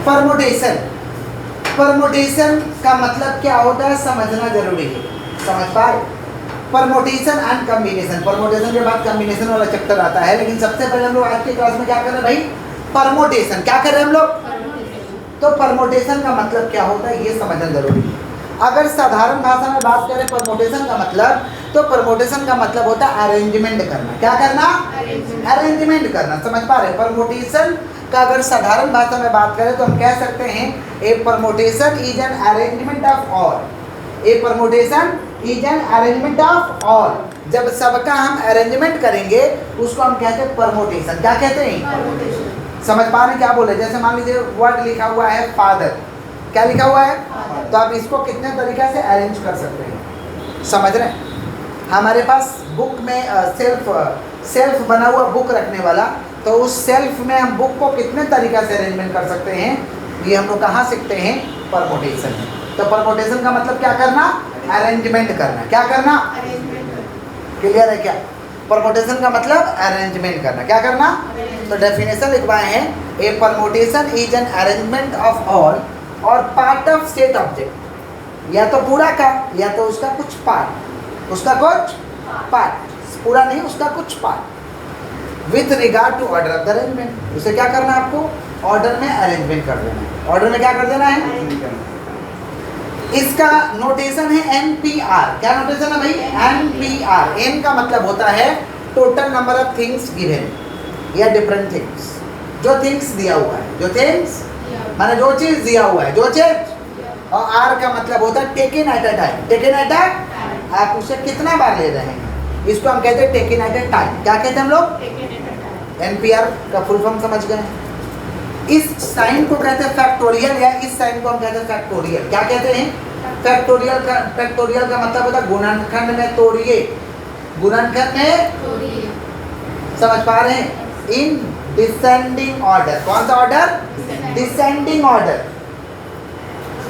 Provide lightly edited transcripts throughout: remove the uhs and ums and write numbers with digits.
Permutation, permutation का मतलब क्या होता है समझना जरूरी है, समझ पाए। परमुटेशन एंड कॉम्बिनेशन, परमुटेशन के बाद कॉम्बिनेशन वाला चैप्टर आता है, लेकिन सबसे पहले हम लोग आज की क्लास में क्या कर रहे हैं भाई, परमुटेशन। क्या कर रहे हैं हम लोग, तो परमुटेशन का मतलब क्या होता है ये समझना जरूरी है। अगर साधारण भाषा में बात करें परमुटेशन का मतलब, तो परमुटेशन का मतलब होता है अरेंजमेंट करना। क्या करना, अरेंजमेंट करना, समझ पा रहे। परमुटेशन का अगर साधारण भाषा में बात करें तो हम कह सकते हैं a permutation is an arrangement of all, a permutation is an arrangement of all. जब सबका हम अरेंजमेंट करेंगे उसको हम कहते हैं परमुटेशन। क्या कहते हैं, समझ पा रहे क्या बोले। जैसे मान लीजिए वर्ड लिखा हुआ है फादर, क्या लिखा हुआ है, तो आप इसको कितने तरीके से अरेंज कर सकते हैं, समझ रहे हैं। हमारे पास बुक में सेल्फ बना हुआ बुक रखने वाला, तो उस सेल्फ में हम बुक को कितने तरीक़ा से अरेंजमेंट कर सकते हैं, ये हम लोग कहाँ सीखते हैं, परमुटेशन है। तो परमुटेशन का मतलब क्या करना, अरेंजमेंट करना। क्या करना, क्लियर है क्या। परमुटेशन का मतलब अरेंजमेंट करना, क्या करना। तो डेफिनेशन लिखवाए हैं, a permutation is an arrangement of all or part of state object, या तो पूरा का या तो उसका कुछ पार्ट, उसका कुछ पार्ट, पूरा नहीं उसका कुछ part, with regard to order of the arrangement. उसे क्या करना है आपको, ऑर्डर में अरेंजमेंट कर देना है। ऑर्डर में क्या कर देना है। इसका नोटेशन है NPR। क्या नोटेशन है भाई, NPR। N का मतलब होता है total number of things given या डिफरेंट थिंग्स, जो थिंग्स दिया हुआ है, जो थिंग्स माने जो चीज दिया हुआ है, जो चीज। और R का मतलब होता है taken at a time, taken at a, आप उसे कितना बार ले रहे हैं, इसको हम कहते हैं टेकन एट अ टाइम। क्या कहते हैं हम लोग, NPR का फुल फॉर्म समझ गए। इस साइन को कहते हैं फैक्टोरियल, या इस साइन को हम कहते हैं फैक्टोरियल। क्या कहते हैं, फैक्टोरियल का मतलब होता है गुणनखंड में तोड़िए, गुणनखंड में तोड़िए, समझ पा रहे हैं। इन डिसेंडिंग ऑर्डर, कौन सा order, descending order.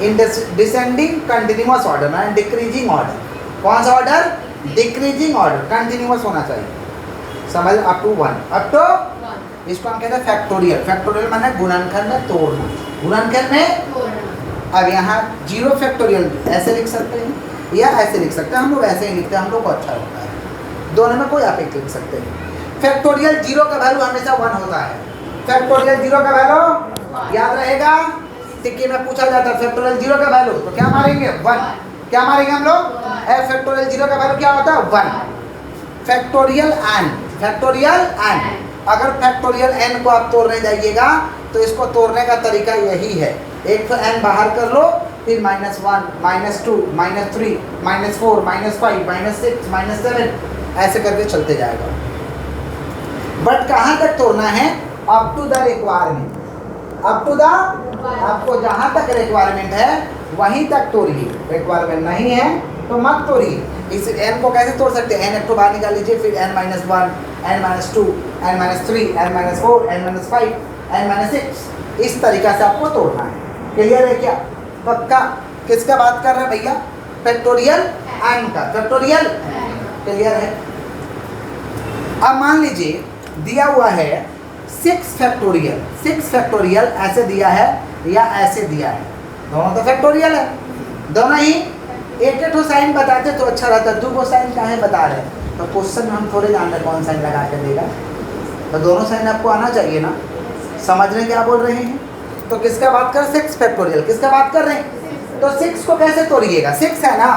In descending continuous order ना डिक्रीजिंग ऑर्डर, कौन सा ऑर्डर, डिक्रीजिंग ऑर्डर, कंटिन्यूअस होना चाहिए, समझ। अप टू 1, अप टू, इसको हम कहते हैं फैक्टोरियल। फैक्टोरियल माने गुणनखंड में तोड़ना, गुणनखंड में तोड़ना। अब यहाँ 0 फैक्टोरियल ऐसे लिख सकते हैं या ऐसे लिख सकते हैं, हम लोग ऐसे ही लिखते हैं, हम लोग को अच्छा होता है, दोनों में कोई आप एक लिख सकते हैं। फैक्टोरियल 0 का वैल्यू हमेशा 1 होता है। फैक्टोरियल 0 का वैल्यू याद रहेगा, टिक्की में पूछा जाता है फैक्टोरियल 0 का वैल्यू, तो क्या मारेंगे 1। क्या मारेंगे हम लोग, फैक्टोरियल 0 का वैल्यू क्या होता है 1। फैक्टोरियल एन, फैक्टोरियल एन, अगर फैक्टोरियल n को आप तोड़ने जाइएगा तो इसको तोड़ने का तरीका यही है, एक तो n बाहर कर लो, फिर -1, -2, -3, -4, -5, -6, -7 ऐसे करके चलते जाएगा। बट कहाँ तक तोड़ना है, up to the requirement, up to the, आपको जहाँ तक रिक्वायरमेंट है वहीं तक तोड़िए, रिक्वायरमेंट नहीं है तो मत तोड़िए। इस n को कैसे तोड़ सकते हैं, n एक तो बाहर निकाल लीजिए, फिर n-1, n-2, n-3, n-4, n-5, n-6, इस तरीक़ा से आपको तोड़ना है। क्लियर है क्या, पक्का। किसका बात कर रहे हैं भैया, फैक्टोरियल n का, फैक्टोरियल, क्लियर है। अब मान लीजिए दिया हुआ है 6 फैक्टोरियल, 6 फैक्टोरियल ऐसे दिया है या ऐसे दिया है, दोनों तो फैक्टोरियल है, दोनों ही एक एक साइन बताते तो अच्छा रहता, 2 साइन काहे बता रहे हैं, तो क्वेश्चन में हम थोड़े जान रहे कौन साइन लगा के देगा, तो दोनों साइन आपको आना चाहिए ना, समझ रहे हैं क्या बोल रहे हैं। तो किसका बात कर, 6 फैक्टोरियल, किसका बात कर रहे हैं, तो 6 को कैसे तोड़िएगा, 6 है ना,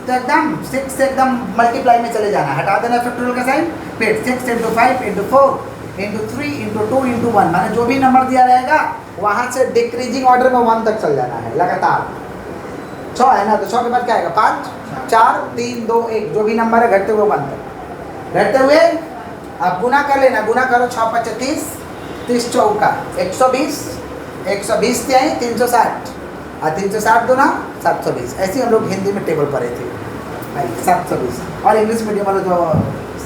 तो एकदम 6 से एकदम मल्टीप्लाई में चले जाना, हटा देना फैक्टोरियल का साइन, फिर 6 × 5 × 4 × 3 × 2 × 1, माने जो भी नंबर दिया रहेगा वहाँ से डिक्रीजिंग ऑर्डर में 1 तक चल जाना है लगातार। 6 है ना, तो 6 के बाद क्या आएगा, 5, 4, 3, 2, 1, जो भी नंबर है घटते हुए 1 तक, घटते हुए आप गुना कर लेना, गुना करो 6 × 5 = 30, 30 चौका 120, 120 से आई 360, और 360 दूना 720। ऐसे हम लोग हिंदी में टेबल पढ़े थे भाई, 720। और इंग्लिश मीडियम वाले तो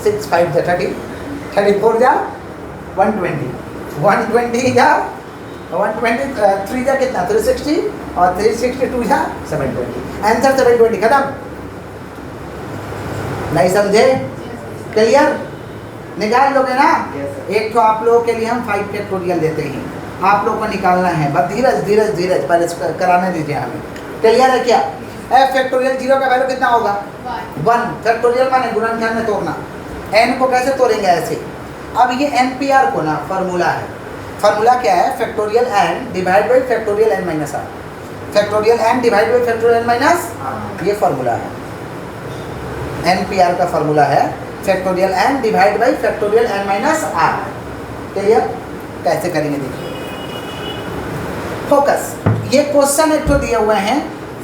6 5 जा 30, 34 जा 120, 120 जा 123 जा कितना 360, और 362 जा 720। आंसर 720, खत्म। नहीं समझे, क्लियर, निकाल लोगे ना। एक तो आप लोगों के लिए हम 5 फैक्टोरियल देते हैं, आप लोग को निकालना है, बस धीरज धीरज धीरज पहले कराने दीजिए हमें। क्लियर है क्या? एफ फैक्टोरियल 0 का वैल्यू कितना होगा 1, फैक्टोरियल माने गुणनखंड में तोड़ना। एन को कैसे तोड़ेंगे ऐसे। अब ये NPR को ना फार्मूला है, फार्मूला क्या है, factorial n divide by factorial n minus r, factorial n divide by factorial n minus, ये फार्मूला है NPR का फार्मूला है, factorial n divide by factorial n minus r. Clear? कैसे करेंगे देखिए, फोकस। ये क्वेश्चन एक तो दिए हुए हैं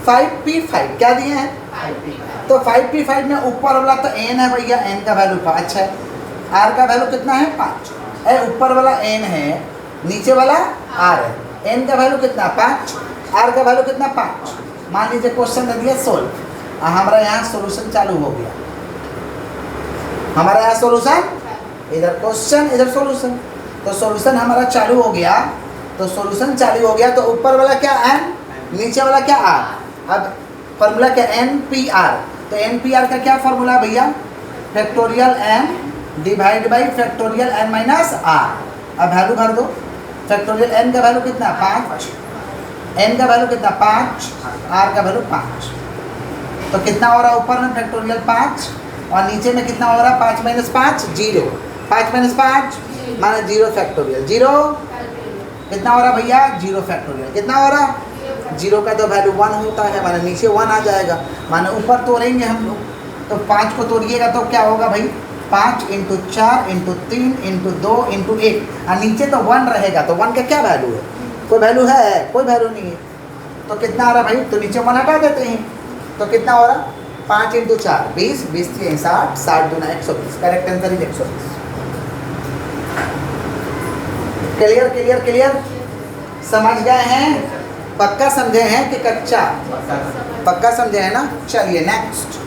5p5, क्या दिए हैं 5p5। तो 5p5 में ऊपर वाला तो n है भैया, n का वैल्यू 5 है, r का वैल्यू कितना है 5, ऊपर वाला n है, नीचे वाला r है, n का वैल्यू कितना 5, r का वैल्यू कितना 5। मान लीजिए क्वेश्चन दे दिया सोल्व, हमारा यहाँ सॉल्यूशन चालू हो गया, हमारा यहाँ सॉल्यूशन, इधर क्वेश्चन इधर सॉल्यूशन, तो सॉल्यूशन हमारा चालू हो गया, तो सॉल्यूशन चालू हो गया, तो ऊपर वाला क्या n, नीचे वाला क्या r। अब फॉर्मूला क्या NPR, तो NPR का क्या फॉर्मूला भैया, factorial n divide by factorial n minus r। अब वैल्यू भर दो, फैक्टोरियल n का वैल्यू कितना 5, n का वैल्यू कितना 5, r का वैल्यू 5, तो कितना हो रहा है ऊपर में फैक्टोरियल 5 और नीचे में कितना हो रहा है 5 माइनस 5 0, 5 माइनस 5 माने 0 फैक्टोरियल, 0 कितना हो रहा भैया 0 फैक्टोरियल, कितना हो रहा 0 का तो वैल्यू 1 होता है, माने नीचे 1 आ जाएगा, माने ऊपर तोड़ेंगे हम लोग, तो 5 को तोड़िएगा तो क्या होगा भाई 5 × 4 × 3 × 2 × 1, और नीचे तो 1 रहेगा, तो 1 का क्या वैल्यू है, कोई वैल्यू है, कोई वैल्यू नहीं है, तो कितना आ रहा भाई, तो नीचे 1 हटा देते हैं, तो कितना हो रहा 5 × 4 20, 20 × 60, 60 × 120, correct answer is 120। Clear clear clear, समझ गए हैं, पक्का समझे हैं कि कच्चा, पक्का समझे हैं ना। चलिए नेक्स्ट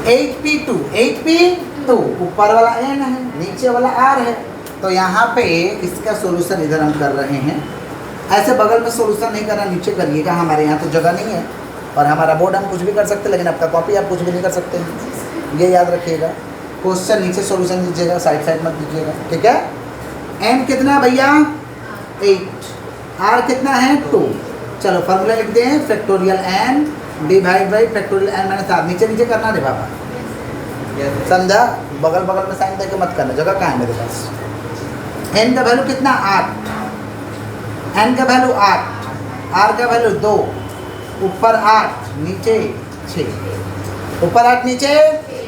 8p2 ऊपर वाला n है, नीचे वाला r है, तो यहाँ पे इसका सॉल्यूशन इधर हम कर रहे हैं, ऐसे बगल में सॉल्यूशन नहीं करना, नीचे करिएगा, हमारे यहाँ तो जगह नहीं है, और हमारा बोर्ड हम कुछ भी कर सकते हैं, लेकिन आपका कॉपी आप कुछ भी नहीं कर सकते हैं, ये याद रखिएगा। क्वेश्चन नीचे सॉल्यूशन दीजिएगा, साइड साइड मत दीजिएगा, ठीक है। n कितना भैया 8, r कितना है 2, चलो फार्मूला लिख दें, factorial n divide by factorial n minus r, नीचे नीचे करना रे बाबा, समझा, बगल बगल में साइन देके मत करना, जगह कहाँ है मेरे पास। n का वैल्यू कितना 8, n का वैल्यू 8, r का वैल्यू 2, ऊपर 8 नीचे 6, ऊपर 8 नीचे,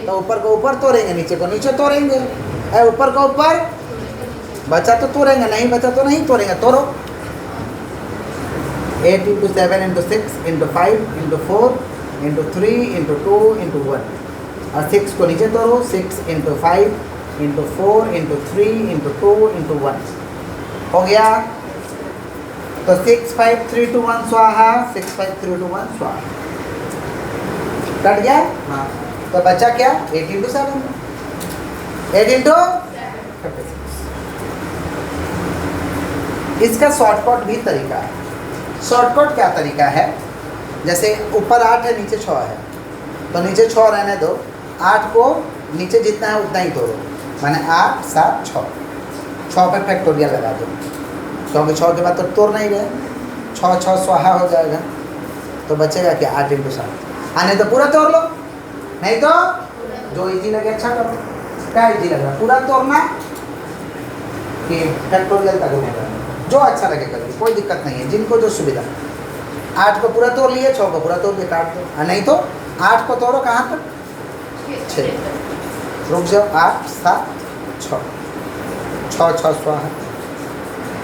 तो ऊपर को ऊपर तोड़ेंगे, नीचे को नीचे तोड़ेंगे, ऊपर को ऊपर, बचा तो तोड़ेंगे, नहीं बचा तो नहीं तोड़ेंगे, तोड़ो। 8 × 7 × 6 × 5 × 4 × 3 × 2 × 1, और 6 को नीचे तोड़ो, 6 × 5 × 4 × 3 × 2 × 1 हो गया, तो 6 5 3 2 1 स्वाहा, 6 5 3 2 1 स्वाहा, कट गया। हाँ, तो बचा क्या 8 × 7, 8 × 56। इसका शॉर्टकट भी तरीका है। शॉर्टकट क्या तरीका है, जैसे ऊपर 8 है नीचे 6 है, तो नीचे 6 रहने दो, 8 को नीचे जितना है उतना ही तोड़ो, माने 8 7 6, 6 पे फैक्टोरियल लगा दो, 6 के बाद तो तोड़ नहीं रहे, 6 6 स्वाहा हो जाएगा, तो बचेगा क्या 8 × 7, आने तो पूरा तोड़ लो, नहीं तो जो इजी लगे अच्छा करो। क्या इजी लग रहा, पूरा तोड़ना कि फैक्टोरियल तक होगा, जो अच्छा लगे करिए, कोई दिक्कत नहीं है, जिनको जो सुविधा। 8 को पूरा तोड़ लिए, 6 को पूरा तोड़ के काट दो, नहीं तो 8 को तोड़ो कहाँ तक 6, रुक जाओ, 8 7 6, 6 6 स्वाहा,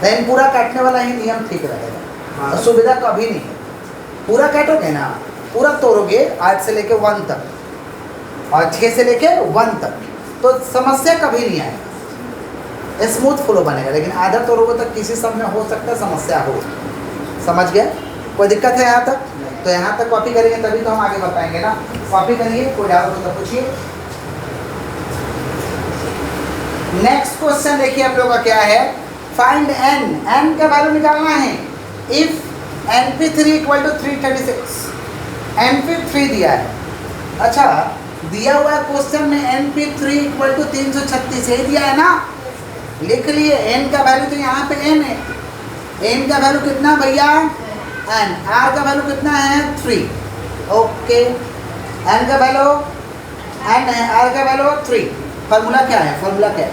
लेकिन पूरा काटने वाला ही नियम ठीक रहेगा, सुविधा कभी नहीं है। पूरा काटोगे ना, पूरा तोड़ोगे 8 से लेके 1 तक और 6 से लेके 1 तक, तो समस्या कभी नहीं आएगा, स्मूथ फ्लो बनेगा, लेकिन आधा तोड़ोगे तो किसी सब में हो सकता है समस्या हो, समझ गए, कोई दिक्कत है यहाँ तक। तो यहाँ तक कॉपी करेंगे तभी तो हम आगे बताएंगे ना, कॉपी करिए, कोई डाउट हो तो पूछिए। नेक्स्ट क्वेश्चन देखिए आप लोगों का क्या है, फाइंड n का वैल्यू निकालना है, इफ np3 = 336, np3 दिया है, अच्छा दिया हुआ है क्वेश्चन में np3 = 336 यही दिया है ना, लिख लिए n का वैल्यू तो यहाँ पे n है, n का वैल्यू कितना भैया n, r का वैल्यू कितना है 3, ओके, n का वैल्यू n है, r का वैल्यू 3। फार्मूला क्या है, फार्मूला क्या है,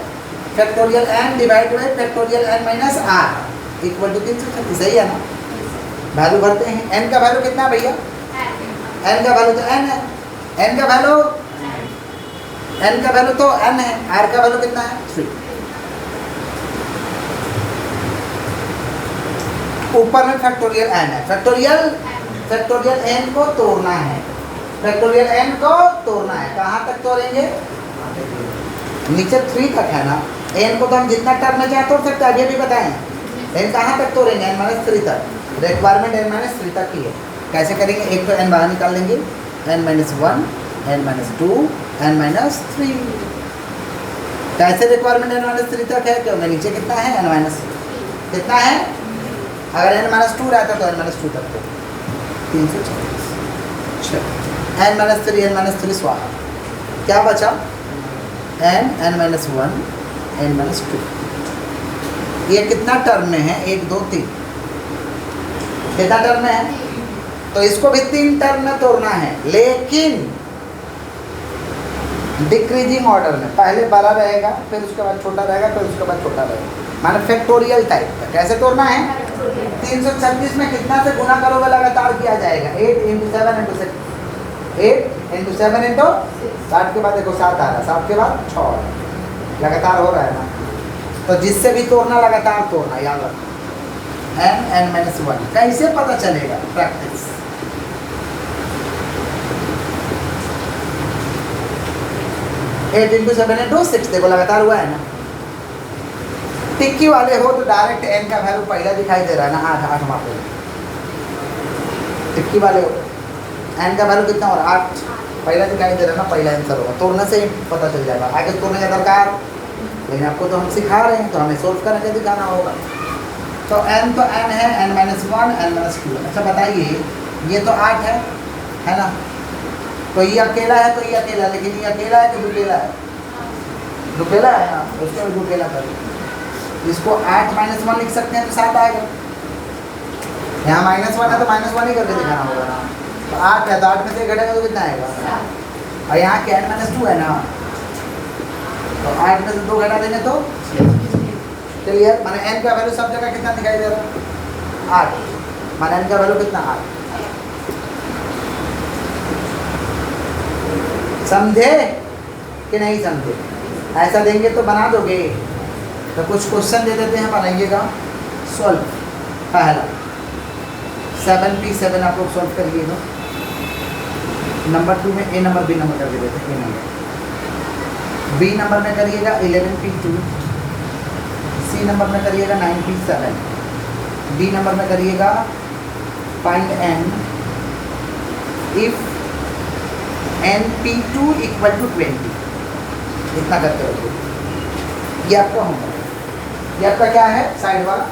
factorial n divide by factorial n minus r equal to 336, सही है ना। वैल्यू भरते हैं, n का वैल्यू कितना भैया, n का वैल्यू तो n है, n का वैल्यू तो n है, r का वैल्यू कितना है 3। ऊपर में फैक्टोरियल n है, फैक्टोरियल n को तोड़ना है, फैक्टोरियल n को तोड़ना है, कहाँ तक तोड़ेंगे, नीचे 3 तक है ना, n को तो हम जितना टर्म में चाहे तोड़ सकते हैं, अभी भी बताएं, n कहाँ तक तोड़ेंगे, n-3 तक, रिक्वायरमेंट n-3 तक की है। कैसे करेंगे, एक तो n बाहर निकाल लेंगे, n-1, n-2, n-3। कैसे रिक्वायरमेंट n-3 तक है, क्योंकि नीचे कितना है n-, कितना है, अगर n-2 रहता तो n-2 तक तो 336, n-3 स्वाहा, क्या बचा n-1, n-2। ये कितना टर्म में है, 1 2 3, कितना टर्म में है, तो इसको भी 3 टर्म में तोड़ना है, लेकिन डिक्रीजिंग ऑर्डर में, पहले बड़ा रहेगा, फिर उसके बाद छोटा रहेगा, फिर उसके बाद छोटा रहेगा, माने फैक्टोरियल टाइप का। कैसे तोड़ना है, 336 में कितना से गुना करोगे लगातार किया जाएगा, 8 × 7 × 6, 8 × 7 × 7 के बाद देखो 7 आ रहा है, 7 के बाद 6 आ रहा है, लगातार हो रहा है ना, तो जिससे भी तोड़ना लगातार तोड़ना, याद रखना। n-1 कैसे पता चलेगा, प्रैक्टिस, एट इंटू 7 × 6, देखो लगातार हुआ है ना। टिक्की वाले हो तो डायरेक्ट n का वैल्यू पहला दिखाई दे रहा है ना, 8 वहाँ पे, टिक्की वाले हो n का वैल्यू कितना और 8 पहला दिखाई दे रहा है ना, पहला आंसर होगा, तोड़ने से ही पता चल जाएगा, आगे तोड़ने का दरकार, लेकिन आपको तो हम सिखा रहे हैं तो हमें सोल्व करके दिखाना होगा। तो n तो n है, n-1, n-2। अच्छा बताइए, ये तो 8 है ना, तो ये अकेला है, तो ये अकेला, लेकिन ये अकेला है कि दुकेला है, दुकेला है ना, उसको भी दुकेला करें, इसको 8 - 1 लिख सकते हैं तो 7 आएगा, यहाँ -1 है तो -1 ही करके दिखाना होगा ना, तो 8 है तो 8 में से घटेगा तो कितना आएगा, और यहाँ के n-2 है ना, तो 8 में से 2 घटा देंगे तो क्लियर, माने n का वैल्यू सब जगह कितना दिखाई दे रहा है, 8, माने n का वैल्यू कितना 8। समझे कि नहीं समझे, ऐसा देंगे तो बना दोगे, तो कुछ क्वेश्चन दे देते हैं, बनाइएगा, सॉल्व। पहला 7p7 आप लोग सॉल्व करिएगा, नंबर 2 में a नंबर b नंबर कर देते हैं, a नंबर, b नंबर में करिएगा 11p2, c नंबर में करिएगा 9p7, d नंबर में करिएगा फाइंड n इफ np2 = 20, इतना करते हो, ये आपका होगा, ये आपका क्या है साइड वाला